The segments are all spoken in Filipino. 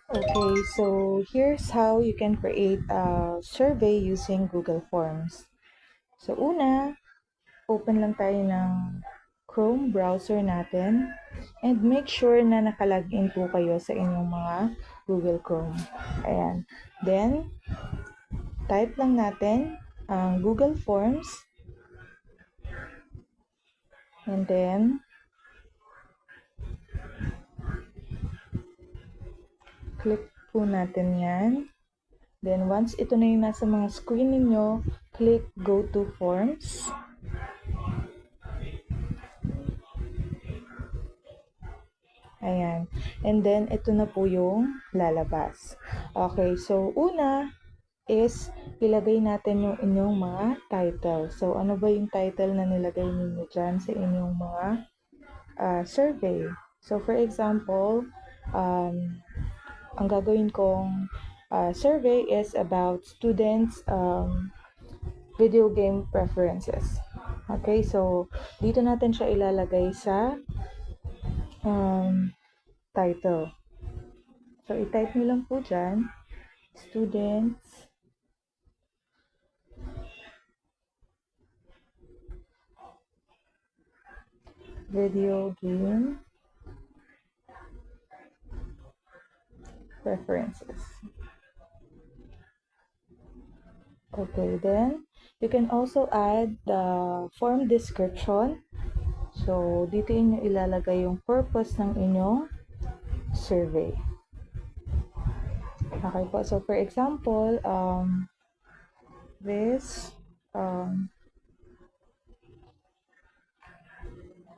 Okay, so here's how you can create a survey using Google Forms. So una, open lang tayo ng Chrome browser natin and make sure na nakalagin po kayo sa inyong mga Google Chrome. Ayan. Then, type lang natin ang Google Forms and then click po natin yan. Then, once ito na yung nasa mga screen ninyo, click Go to Forms. Ayan. And then, ito na po yung lalabas. Okay, so una is ilagay natin yung inyong mga title. So, ano ba yung title na nilagay ninyo dyan sa inyong mga survey? So, for example, ang gagawin kong survey is about students' video game preferences. Okay, so dito natin siya ilalagay sa title. So, i-type nyo lang po dyan, students video game preferences. Okay, then you can also add the form description. So, dito inyo ilalagay yung purpose ng inyong survey. Okay po, so for example, this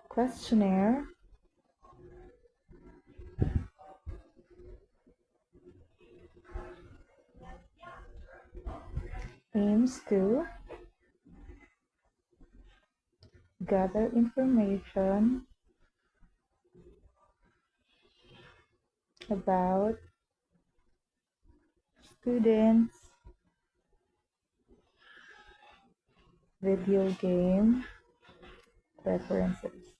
questionnaire aims to gather information about students' video game preferences.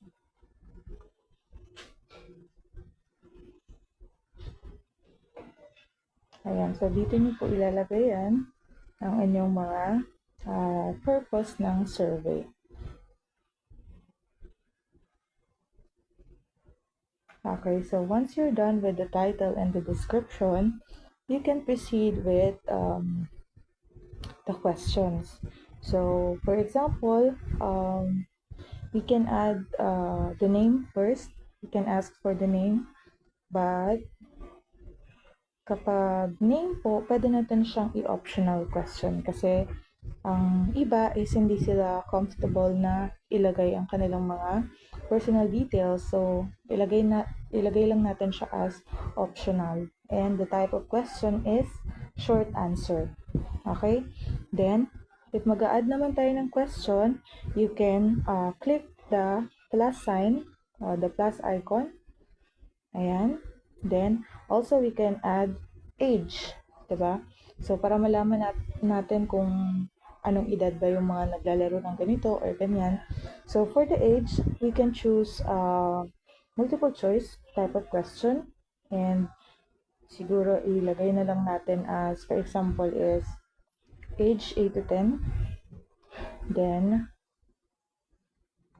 Ayan, so dito nyo po ilalagay yan ang inyong mga purpose ng survey. Okay, so once you're done with the title and the description, you can proceed with the questions. So, for example, we can add the name first. We can ask for the name, but kapag name po, pwede natin siyang i-optional question kasi ang iba is hindi sila comfortable na ilagay ang kanilang mga personal details. So, ilagay lang natin siya as optional. And the type of question is short answer. Okay? Then, if mag-a-add naman tayo ng question, you can click the plus sign, the plus icon. Ayan. Then, also we can add age. Diba? So, para malaman natin kung anong edad ba yung mga naglalaro ng ganito or ganyan. So, for the age, we can choose multiple choice type of question. And siguro ilagay na lang natin as, for example, is age 8 to 10. Then,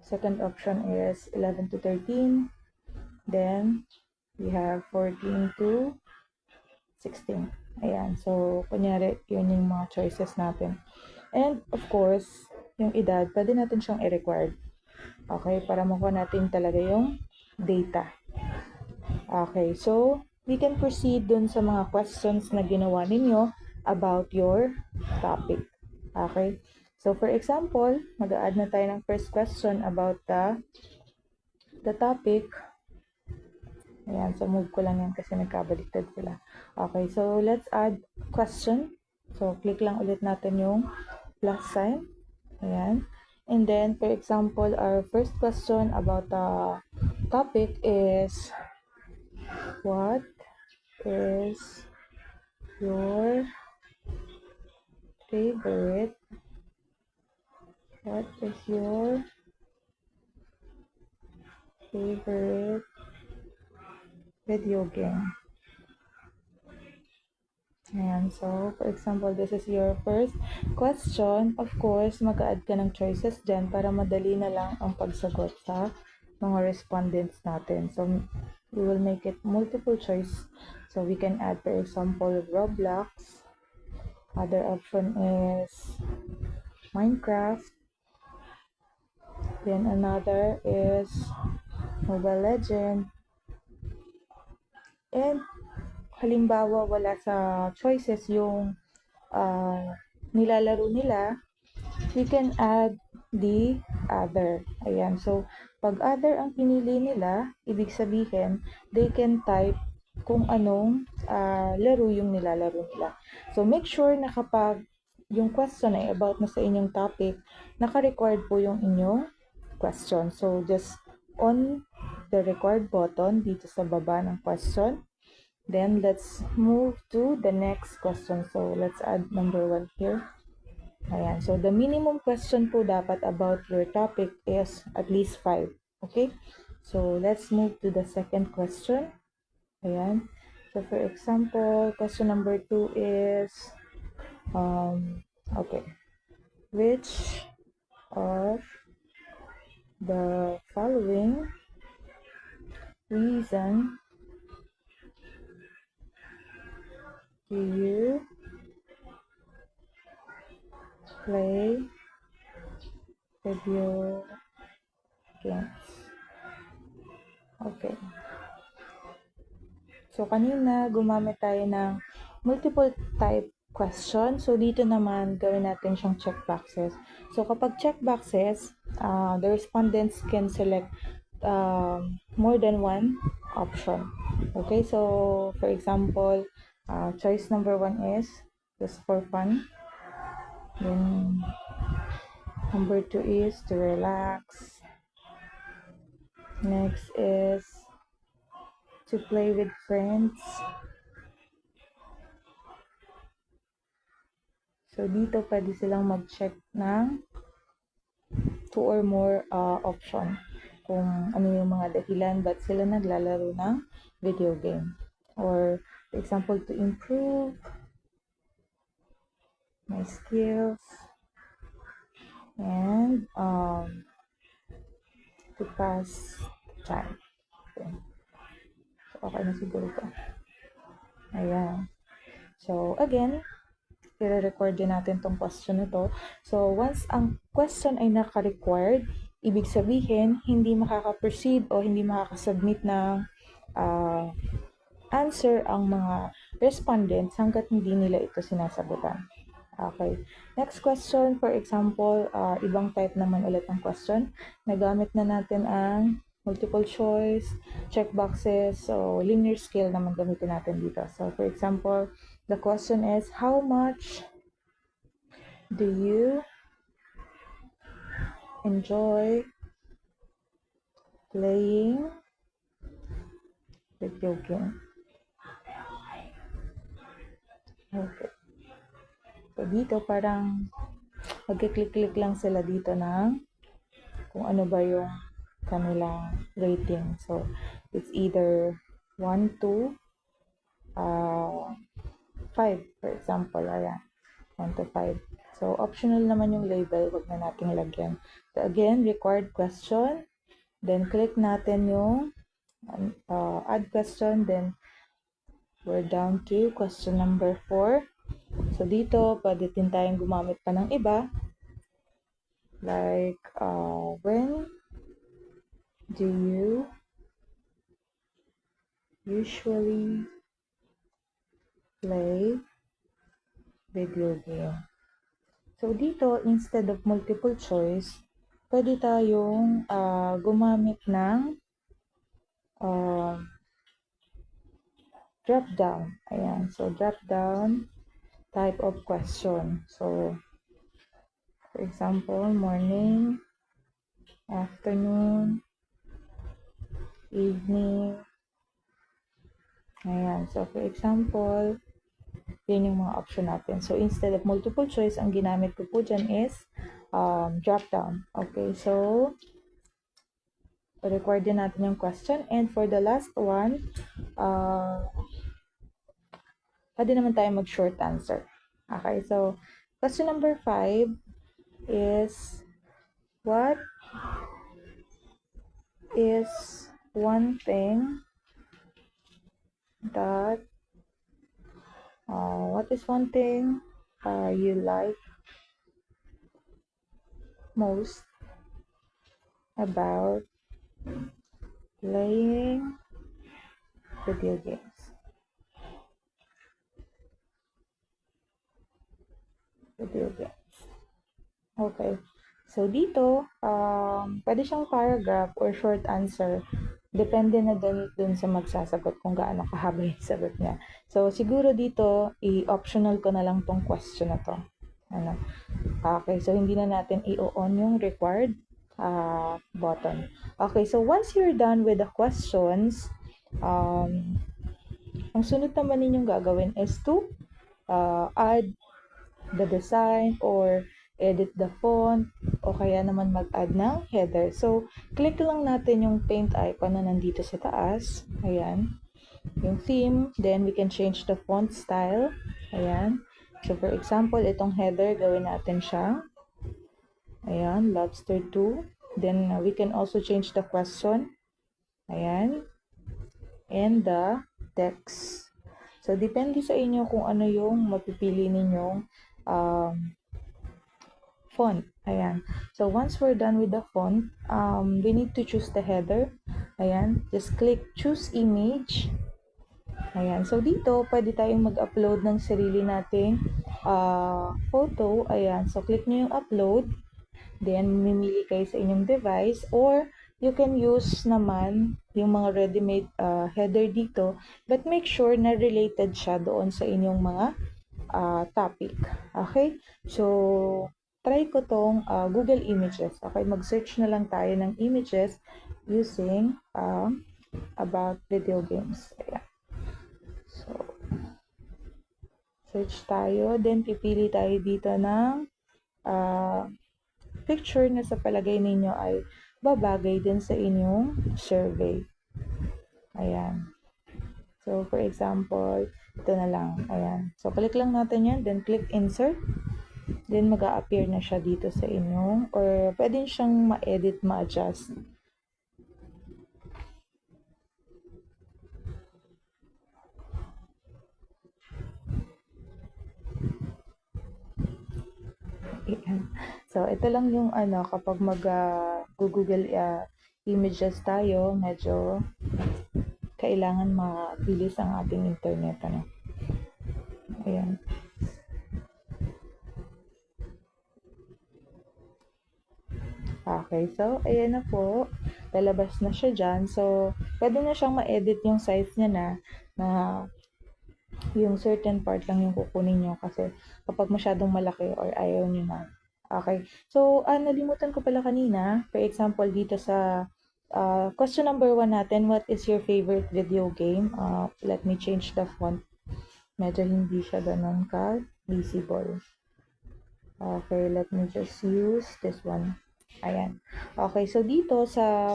second option is 11 to 13. Then, we have 14 to 16. Ayan. So, kunyari, yun yung mga choices natin. And, of course, yung edad, pwede natin siyang i-required. Okay? Para makuha natin talaga yung data. Okay. So, we can proceed dun sa mga questions na ginawa ninyo about your topic. Okay? So, for example, mag-a-add na tayo ng first question about the topic. Ayan, so move ko lang yan kasi nagkabaliktad sila. Okay, so let's add question. So, click lang ulit natin yung plus sign. Ayan. And then, for example, our first question about the topic is, what is your favorite video game? Ayan, so, for example, this is your first question. Of course, mag-add ka ng choices dyan para madali na lang ang pagsagot sa mga respondents natin. So, we will make it multiple choice. So, we can add, for example, Roblox. Other option is Minecraft. Then, another is Mobile Legend. And, halimbawa, wala sa choices yung nilalaro nila, we can add the other. Ayan. So, pag other ang pinili nila, ibig sabihin, they can type kung anong laro yung nilalaro nila. So, make sure na kapag yung question ay about na sa inyong topic, naka-record po yung inyong question. So, just on the record button dito sa baba ng question. Then, let's move to the next question. So, let's add number 1 here. Ayan. So, the minimum question po dapat about your topic is at least 5. Okay? So, let's move to the second question. Ayan. So, for example, question number 2 is, okay. Which of the following reason do you play video games? Okay. So, kanina, gumamit tayo ng multiple type question. So, dito naman, gawin natin siyang checkboxes. So, kapag checkboxes, the respondents can select more than one option. Okay, so, for example, choice number 1 is just for fun. Then, number 2 is to relax. Next is to play with friends. So, dito pwede silang mag-check ng 2 or more option. Kung ano yung mga dahilan ba't sila naglalaro ng video game. Or, for example, to improve my skills and to pass time. Okay. So, okay na siguro ito. Ayan. So, again, i-record din natin tong question na to. So, once ang question ay naka-record, ibig sabihin, hindi makaka-proceed o hindi makaka-submit ng answer ang mga respondents hanggat hindi nila ito sinasagutan. Okay. Next question, for example, ibang type naman ulit ng question. Nagamit na natin ang multiple choice, checkboxes, so linear scale naman gamitin natin dito. So, for example, the question is, how much do you enjoy playing video game? Okay. So, dito parang magkiklik-click lang sila dito ng kung ano ba yung kanilang rating. So, it's either 1 to 5, for example. Ayan, 1 to 5. So, optional naman yung label. Huwag na nating lagyan. So, again, required question. Then, click natin yung add question. Then, we're down to question number 4. So, dito, pwede din tayong gumamit pa ng iba. Like, when do you usually play video game? So, dito, instead of multiple choice, pwede tayong gumamit ng drop down. Ayan. So, drop down type of question. So, for example, morning, afternoon, evening. Ayan. So, for example, yun yung mga option natin. So, instead of multiple choice, ang ginamit ko po dyan is drop down. Okay. So, record din natin yung question. And for the last one, pwede naman tayo mag-short answer. Okay, so question number 5 is, what is one thing that you like most about playing video games? Okay. So, dito, pwede siyang paragraph or short answer. Depende na dun sa magsasagot kung gaano kahaba yung sagot niya. So, siguro dito, i-optional ko na lang tong question na to. Ano? Okay, so hindi na natin i-on yung required button. Okay, so once you're done with the questions, ang sunod naman ninyong gagawin is to add the design or edit the font o kaya naman mag-add ng header. So, click lang natin yung paint icon na nandito sa taas. Ayan. Yung theme. Then, we can change the font style. Ayan. So, for example, itong header, gawin natin siya. Ayan, Lobster 2. Then, we can also change the question. Ayan. And the text. So, depende sa inyo kung ano yung mapipili ninyong font. Ayan. So, once we're done with the font, we need to choose the header. Ayan. Just click choose image. Ayan. So, dito, pwede tayong mag-upload ng sarili nating photo. Ayan. So, click nyo yung upload. Then, mamimili kayo sa inyong device. Or, you can use naman yung mga ready-made header dito. But make sure na related siya doon sa inyong mga topic. Okay? So, try ko tong Google Images. Okay, mag-search na lang tayo ng images using about video games. Ayan. So, search tayo. Then, pipili tayo dito ng picture na sa palagay ninyo ay babagay din sa inyong survey. Ayan. So, for example, ito na lang. Ayan. So, click lang natin yan. Then, click insert. Then, mag-a-appear na siya dito sa inyong, or pwede siyang ma-edit, ma-adjust. So, ito lang yung kapag mag-google images tayo, medyo kailangan mabilis ang ating internet. Ayan. Okay, so, ayan na po. Lalabas na siya dyan. So, pwede na siyang ma-edit yung size niya na yung certain part lang yung kukunin nyo kasi kapag masyadong malaki or ayaw nyo na. Okay. So, nalimutan ko pala kanina. For example, dito sa question number 1 natin, what is your favorite video game? Let me change the font. Medyo hindi siya ganun ka-visible. Okay, let me just use this one. Ayan. Okay, so dito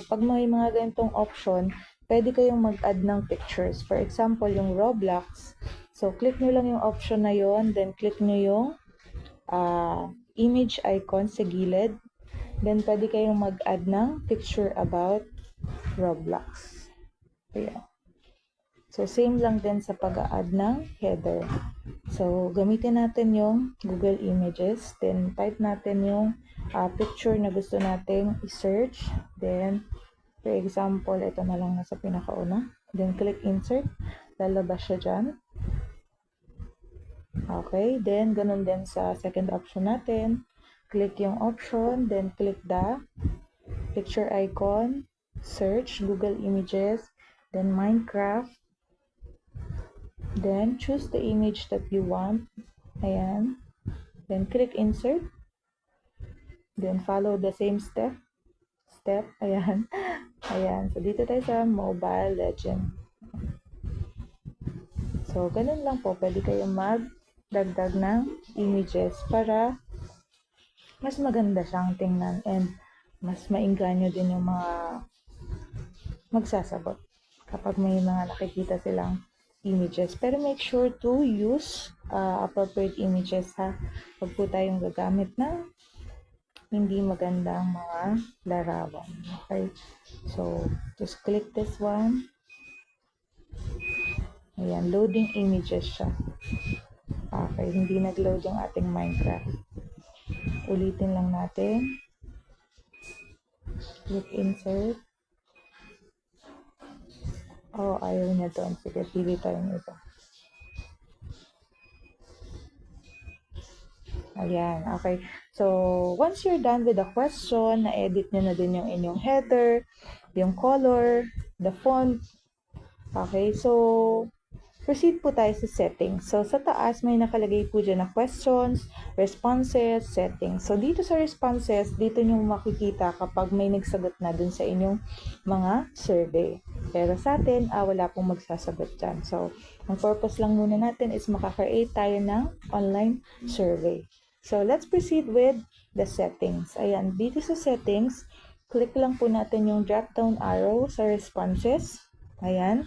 pag may mga ganitong option, pwede kayong mag-add ng pictures. For example, yung Roblox. So, click nyo lang yung option na yon, then click nyo yung image icon sa gilid. Then, pwede kayong mag-add ng picture about Roblox. Ayan. So, same lang din sa pag-add ng header. So, gamitin natin yung Google Images. Then, type natin yung picture na gusto nating i-search. Then, for example, ito na lang nasa pinakauna. Then, click insert. Lalabas siya dyan. Okay. Then, ganun din sa second option natin. Click yung option. Then, click the picture icon. Search Google Images. Then, Minecraft. Then, choose the image that you want. Ayan. Then, click insert. Then, follow the same step. Ayan. Ayan. So, dito tayo sa Mobile Legend. So, ganun lang po. Pwede kayong magdagdag ng images para mas maganda siyang tingnan and mas maingganyo din yung mga magsasagot kapag may mga nakikita silang images. Pero make sure to use appropriate images ha. Huwag po tayong gagamit ng hindi magandang mga larawan. Okay? So, just click this one. Ayan, loading images siya. Okay, hindi nag-load yung ating Minecraft. Ulitin lang natin. Click insert. Oh, ayaw niya doon. Sige, pili tayo nito. Ayan, okay. So, once you're done with the question, na-edit nyo na din yung inyong header, yung color, the font. Okay, so, proceed po tayo sa settings. So, sa taas, may nakalagay po dyan na questions, responses, settings. So, dito sa responses, dito nyo makikita kapag may nagsagot na dun sa inyong mga survey. Pero sa atin, wala pong magsasagot dyan. So, ang purpose lang muna natin is makaka-create tayo ng online survey. So, let's proceed with the settings. Ayan, dito sa settings, click lang po natin yung drop-down arrow sa responses. Ayan.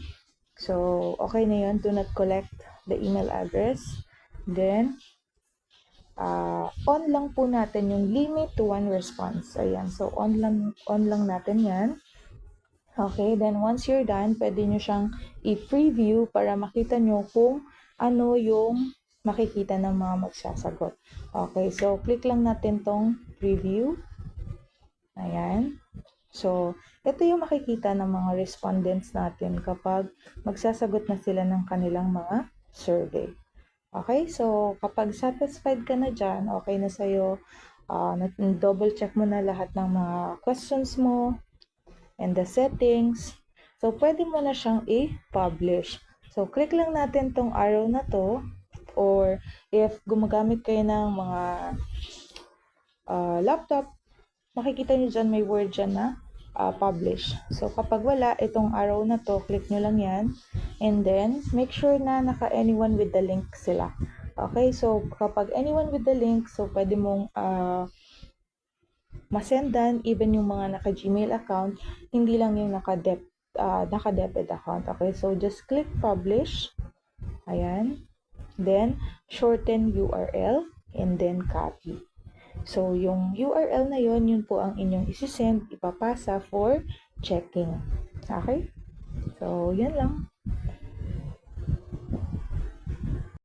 So, okay na yun. Do not collect the email address. Then, on lang po natin yung limit to one response. Ayan. So, on lang natin yan. Okay. Then, once you're done, pwede nyo siyang i-preview para makita nyo kung ano yung makikita ng mga magsasagot. Okay. So, click lang natin tong preview. Ayan. So, ito yung makikita ng mga respondents natin kapag magsasagot na sila ng kanilang mga survey. Okay? So, kapag satisfied ka na dyan, okay na sa'yo, double check mo na lahat ng mga questions mo and the settings. So, pwede mo na siyang i-publish. So, click lang natin tong arrow na to, or if gumagamit kayo ng mga laptop, makikita nyo dyan, may word dyan na publish. So, kapag wala, itong arrow na to, click nyo lang yan. And then, make sure na naka-anyone with the link sila. Okay, so kapag anyone with the link, so pwede mong masendan, even yung mga naka-Gmail account, hindi lang yung naka-debit account. Okay, so just click publish. Ayan. Then, shorten URL and then copy. So, yung URL na yun po ang inyong isi-send, ipapasa for checking. Okay? So, yan lang.